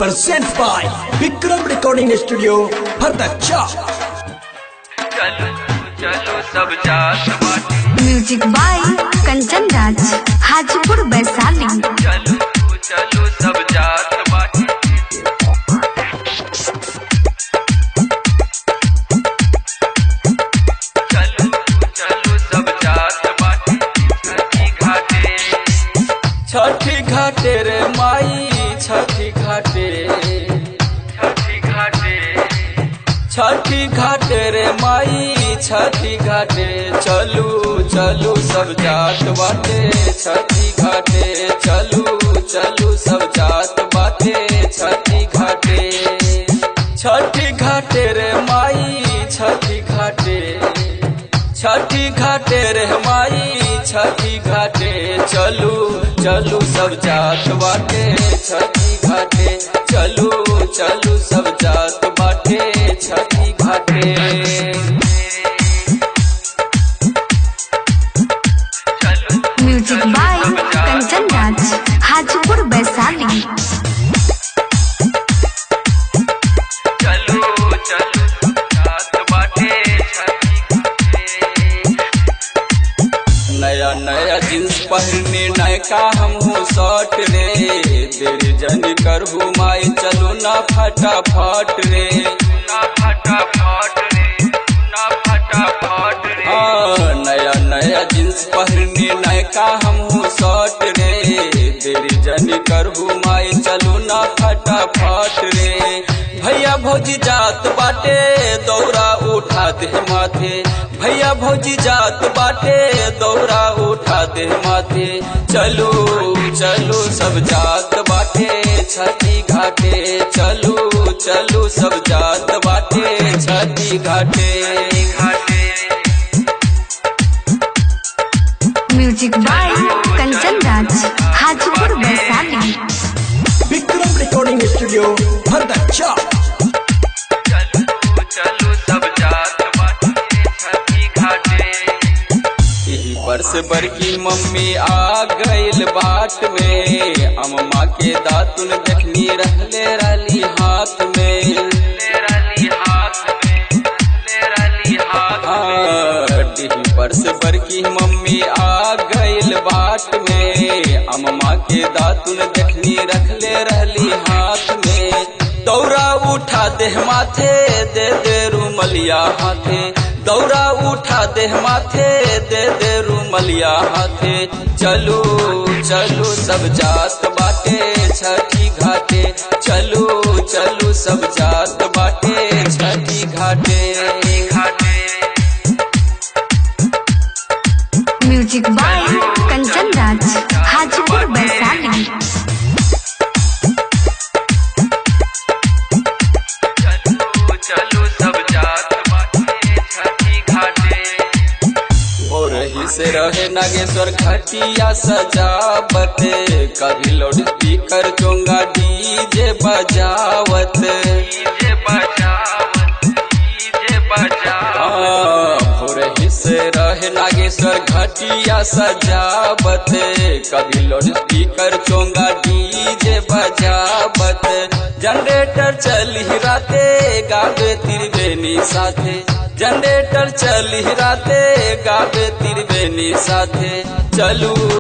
presents by Vikram Recording Studio, Bhardachcha। चलो चलो सब जात बाटे। Music by Kanchan Raj, Hajipur Vaishali. चलो चलो सब जात बाटे। चलो चलो सब जात बाटे। छठी घाटे रे माई, छठी घाटे, छठी घाटे, छठी घाटे रे माई, छठी घाटे। चलू चलू सब जात बाटे, छठी घाटे। चलू चलू सब जात बाटे, छठी घाटे। छठी घाटे रे माई, छठी घाटे, छठी घाटे रे माई, छठी घाटे। चलू चलू सब जात बाटे, छठी घाटे। चलू चलू सब जात बाटे, छठी घाटे। Music by Kanchan Raj, Hajipur Vaishali. चलू चलू जात बाटे, छठी घाटे। नया नया जींस पहने नयका हमहू शर्ट रे। देरी जन करहू माई, चलो ना फटाफट रे, ना फटाफट रे, ना फटाफट रे। हाँ, नया नया जींस पहने नयका हमहू शर्ट रे। देरी जन करहू माई, चलो ना फटाफट रे। भैया भौजी जात बाटे, दौरा उठा दे माथे। भैया भौजी जात बाटे, दौरा उठा दे माथे। चलो चलो सब जात बाटे, छठी घाटे। चलो चलो सब जात बाटे, छठी घाटे। Music by Kanchan Raj, Hajipur Vaishali. Vikram Recording Studio, Bhardachcha। चलो चलो सब जात बाटे, छठी घाटे। यही बरस बरकी मम्मी आ गइल बाट में। अम्मा के दातुन देखनी रहले राली हाथ में, राली हाथ में, राली हाथ में। यही बरस बरकी मम्मी आ गइल बाट में। अम्मा के दातुन देखनी रखले रहली हाथ में। दौरा उठा दे माथे, दे दे रुमलिया हाथे। दौरा उठा दे माथे, दे दे रुमलिया हाथे। चलो चलो सब जात बाटे, छठी घाटे। चलो चलो सब जात बाटे, छठी घाटे। Music by Kanchan Raj, Hajipur Vaishali. चलो चलो सब जात बाटे, छठी घाटे। और ही से रहे नागेश्वर घाटिया सजावत। कभी लाउड स्पीकर चोंगा डीजे बजावत, डीजे बजावत, डीजे बजावत। और ही से रहे नागेश्वर घाटिया सजावत। कभी लाउड स्पीकर चोंगा डीजे बजावत। जनरेटर चली राते, गावे त्रिवेणी साथे। जनरेटर चली राते, गावे त्रिवेणी साथे। चलू